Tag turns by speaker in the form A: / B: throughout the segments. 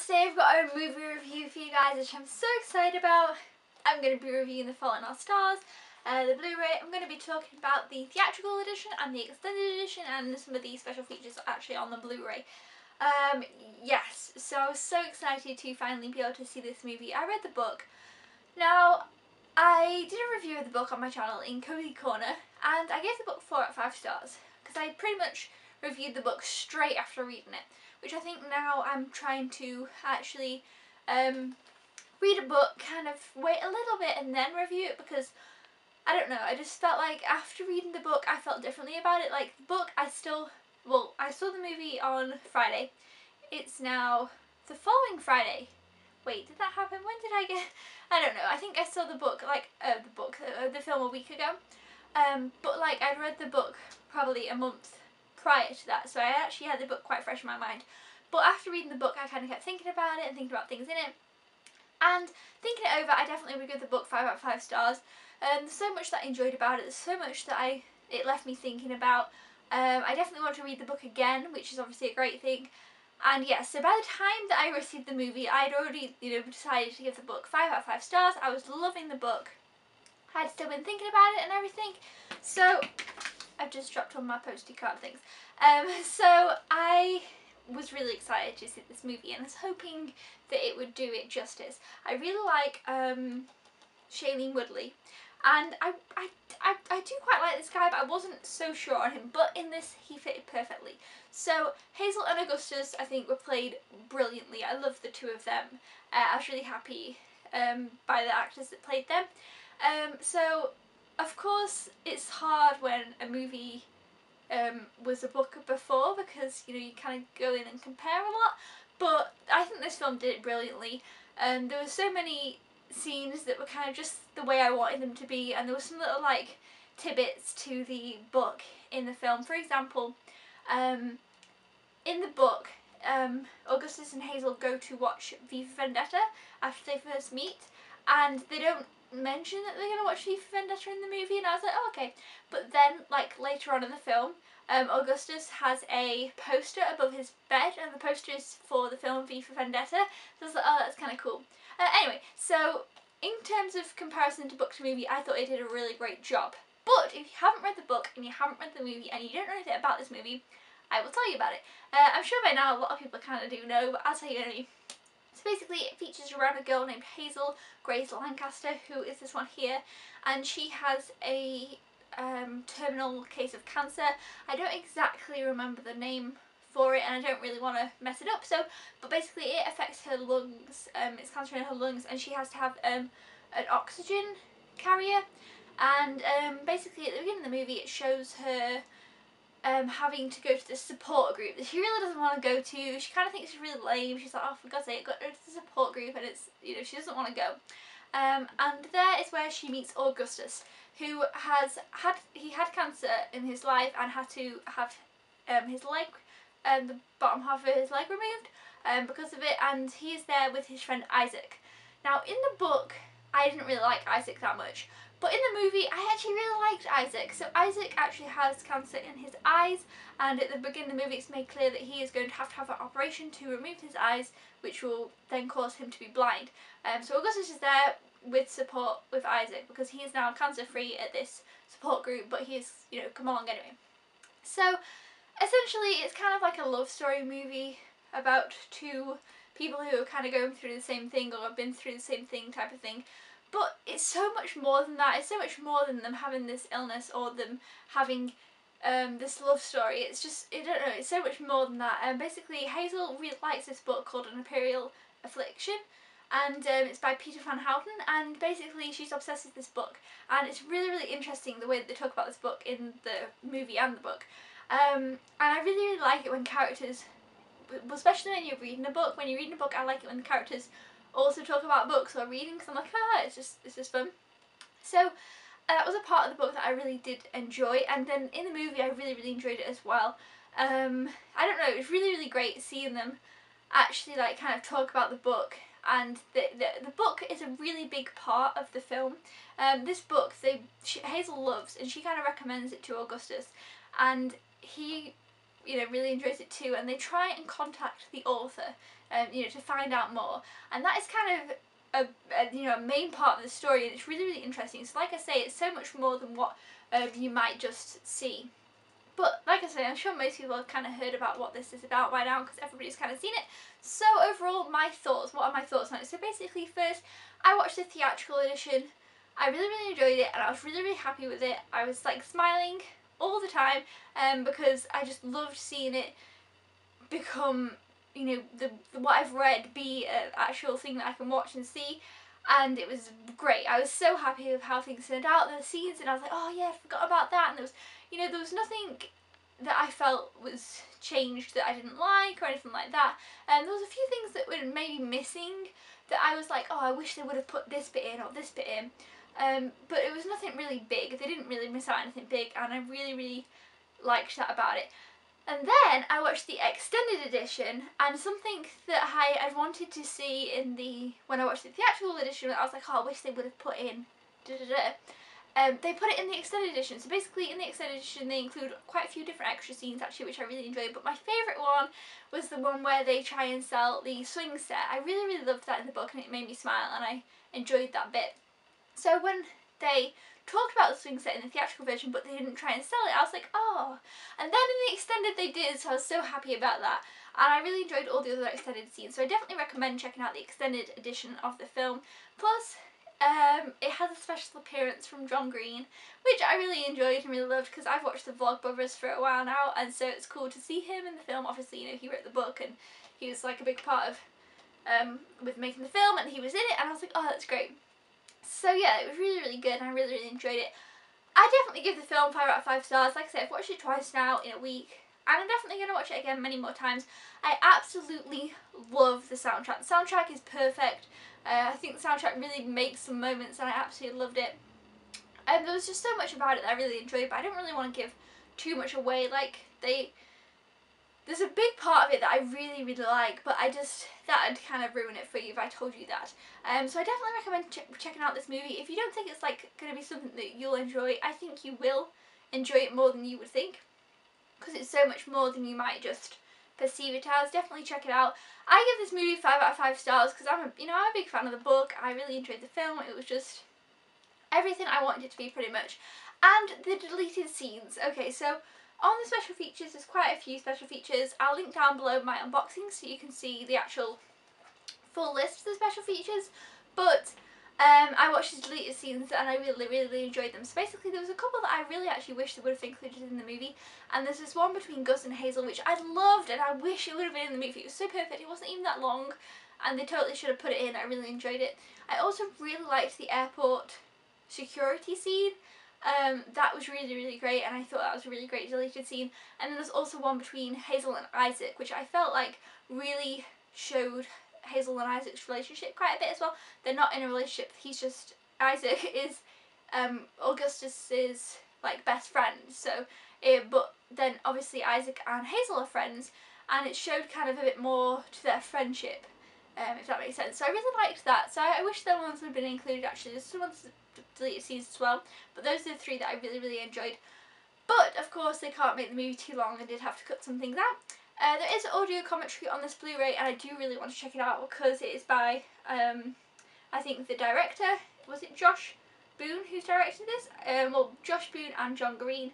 A: today I've got a movie review for you guys, which I'm so excited about. I'm going to be reviewing The Fault in Our Stars, the Blu-ray. I'm going to be talking about the theatrical edition and the extended edition and some of the special features actually on the Blu-ray. Yes, so I was so excited to finally be able to see this movie. I read the book. Now, I did a review of the book on my channel in Cozy Corner, and I gave the book 4 out of 5 stars because I pretty much reviewed the book straight after reading it, which I think now I'm trying to actually read a book, kind of wait a little bit and then review it, because I don't know, I just felt like after reading the book I felt differently about it. Like the book, I saw the movie on Friday. It's now the following Friday. Wait, did that happen? When did I get... I don't know. I think I saw the book, like, the film a week ago. But, like, I'd read the book probably a month prior to that, so I actually had the book quite fresh in my mind. But after reading the book, I kind of kept thinking about it and thinking about things in it. And thinking it over, I definitely would give the book 5 out of 5 stars. There's so much that I enjoyed about it. There's so much that it left me thinking about. I definitely want to read the book again, which is obviously a great thing. And yeah, so by the time that I received the movie, I'd already, decided to give the book 5 out of 5 stars. I was loving the book. I'd still been thinking about it and everything. So, I've just dropped all my postie card things. So I was really excited to see this movie, and I was hoping that it would do it justice. I really like Shailene Woodley, and I do quite like this guy, but I wasn't so sure on him, but in this he fitted perfectly. So Hazel and Augustus, I think, were played brilliantly. I loved the two of them. I was really happy by the actors that played them. So of course it's hard when a movie was a book before, because you kind of go in and compare a lot, but I think this film did it brilliantly. There were so many scenes that were kind of just the way I wanted them to be, and there were some little like tidbits to the book in the film. For example, in the book, Augustus and Hazel go to watch V for Vendetta after they first meet, and they don't mention that they're going to watch V for Vendetta in the movie, and I was like, oh, okay. But then, like, later on in the film, Augustus has a poster above his bed, and the poster is for the film V for Vendetta, so I was like, oh, that's kind of cool. Anyway, so in terms of comparison to book to movie, I thought it did a really great job. But if you haven't read the book and you haven't read the movie and you don't know anything about this movie, I will tell you about it. I'm sure by now a lot of people kind of do know, but I'll tell you anyway. So basically it features around a girl named Hazel Grace Lancaster, who is this one here, and she has a terminal case of cancer. I don't exactly remember the name for it, and I don't really want to mess it up, but basically it affects her lungs. It's cancer in her lungs, and she has to have an oxygen carrier, and basically at the beginning of the movie it shows her having to go to this support group that she really doesn't want to go to. She kind of thinks it's really lame. She's like, oh, for God's sake, got to the support group, and it's, she doesn't want to go. And there is where she meets Augustus, who he had cancer in his life and had to have his leg, the bottom half of his leg removed because of it, and he is there with his friend Isaac. Now in the book, I didn't really like Isaac that much, but in the movie I actually really liked Isaac. So Isaac actually has cancer in his eyes, and at the beginning of the movie it's made clear that he is going to have an operation to remove his eyes, which will then cause him to be blind. So Augustus is there with support with Isaac, because he is now cancer free at this support group, but he is, come along anyway. So essentially it's kind of like a love story movie about two people who are kind of going through the same thing, or have been through the same thing type of thing. But it's so much more than that. It's so much more than them having this illness or them having this love story. It's just, I don't know, it's so much more than that. Basically, Hazel really likes this book called An Imperial Affliction, and it's by Peter Van Houten, and basically she's obsessed with this book, and it's really, really interesting the way that they talk about this book in the movie and the book. And I really, really like it when characters, especially when you're reading a book, I like it when the characters also talk about books or reading, because I'm like, it's just fun. So that was a part of the book that I really did enjoy, and then in the movie I really, really enjoyed it as well. I don't know, it was really, really great seeing them actually like kind of talk about the book, and the book is a really big part of the film. This book Hazel loves, and she kind of recommends it to Augustus, and he really enjoys it too, and they try and contact the author, to find out more, and that is kind of a main part of the story, and it's really, really interesting. So like I say, it's so much more than what you might just see. But like I say, I'm sure most people have kind of heard about what this is about by now because everybody's kind of seen it. So overall, my thoughts, what are my thoughts on it? So basically, first, I watched the theatrical edition. I really, really enjoyed it, and I was really, really happy with it. I was like smiling all the time because I just loved seeing it become, the what I've read be an actual thing that I can watch and see. And it was great. I was so happy with how things turned out, the scenes, and I was like, oh yeah, I forgot about that. And there was nothing that I felt was changed that I didn't like or anything like that. And there was a few things that were maybe missing that I was like, oh, I wish they would have put this bit in or this bit in. But it was nothing really big. They didn't really miss out anything big, and I really, really liked that about it. And then I watched the extended edition, and something that I had wanted to see when I watched the theatrical edition, I was like, oh, I wish they would have put in they put it in the extended edition. So basically in the extended edition they include quite a few different extra scenes actually, which I really enjoyed, but my favourite one was the one where they try and sell the swing set. I really, really loved that in the book, and it made me smile, and I enjoyed that bit. So when they talked about the swing set in the theatrical version but they didn't try and sell it, I was like, oh. And then in the extended they did, so I was so happy about that, and I really enjoyed all the other extended scenes, so I definitely recommend checking out the extended edition of the film. Plus it has a special appearance from John Green, which I really enjoyed and really loved because I've watched the Vlogbrothers for a while now, and so it's cool to see him in the film. Obviously, he wrote the book and he was like a big part of with making the film, and he was in it, and I was like, oh, that's great. So yeah, it was really, really good, and I really, really enjoyed it. I definitely give the film 5 out of 5 stars. Like I said, I've watched it twice now in a week, and I'm definitely going to watch it again many more times. I absolutely love the soundtrack. The soundtrack is perfect. I think the soundtrack really makes some moments, and I absolutely loved it. And there was just so much about it that I really enjoyed, but I don't really want to give too much away. Like, there's a big part of it that I really, really like, but that'd kind of ruin it for you if I told you that. So I definitely recommend checking out this movie. If you don't think it's like going to be something that you'll enjoy, I think you will enjoy it more than you would think, because it's so much more than you might just perceive it as. Definitely check it out. I give this movie 5 out of 5 stars because I'm a big fan of the book. I really enjoyed the film. It was just everything I wanted it to be, pretty much. And the deleted scenes. Okay, so on the special features, there's quite a few special features. I'll link down below my unboxing so you can see the actual full list of the special features. But I watched the deleted scenes and I really, really enjoyed them. So basically there was a couple that I really actually wish they would have included in the movie. And there's this one between Gus and Hazel which I loved, and I wish it would have been in the movie. It was so perfect. It wasn't even that long, and they totally should have put it in. I really enjoyed it. I also really liked the airport security scene. That was really, really great, and I thought that was a really great deleted scene. And then there's also one between Hazel and Isaac, which I felt like really showed Hazel and Isaac's relationship quite a bit as well. They're not in a relationship. Isaac is Augustus's like best friend. So, but then obviously Isaac and Hazel are friends, and it showed kind of a bit more to their friendship, if that makes sense. So I really liked that. So I wish them ones would have been included actually. There's some ones deleted scenes as well, but those are the 3 that I really, really enjoyed. But of course they can't make the movie too long. I did have to cut some things out. There is audio commentary on this Blu-ray, and I do really want to check it out because it is by I think the director, was it Josh Boone who's directed this? Well, Josh Boone and John Green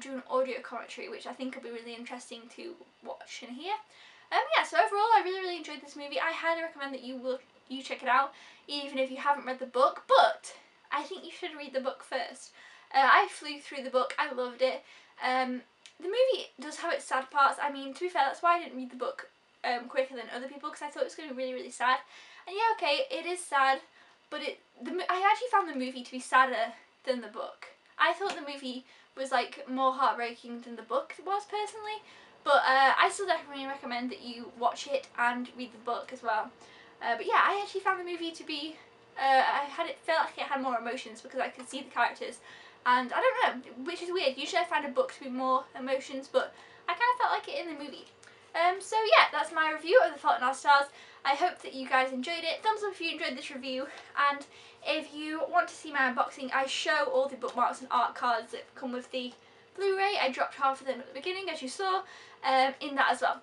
A: do an audio commentary, which I think will be really interesting to watch and hear. Yeah, so overall I really, really enjoyed this movie. I highly recommend that you check it out, even if you haven't read the book, but I think you should read the book first. I flew through the book. I loved it. The movie does have its sad parts. I mean, to be fair, that's why I didn't read the book quicker than other people, because I thought it was going to be really, really sad. And yeah, okay, it is sad, but I actually found the movie to be sadder than the book. I thought the movie was like more heartbreaking than the book was personally, but I still definitely recommend that you watch it and read the book as well. But yeah, I actually found the movie to be felt like it had more emotions because I could see the characters, and I don't know, which is weird. Usually I find a book to be more emotions, but I kind of felt like it in the movie. So yeah, that's my review of The Fault in Our Stars. I hope that you guys enjoyed it. Thumbs up if you enjoyed this review, and if you want to see my unboxing, I show all the bookmarks and art cards that come with the Blu-ray. I dropped half of them at the beginning, as you saw, in that as well.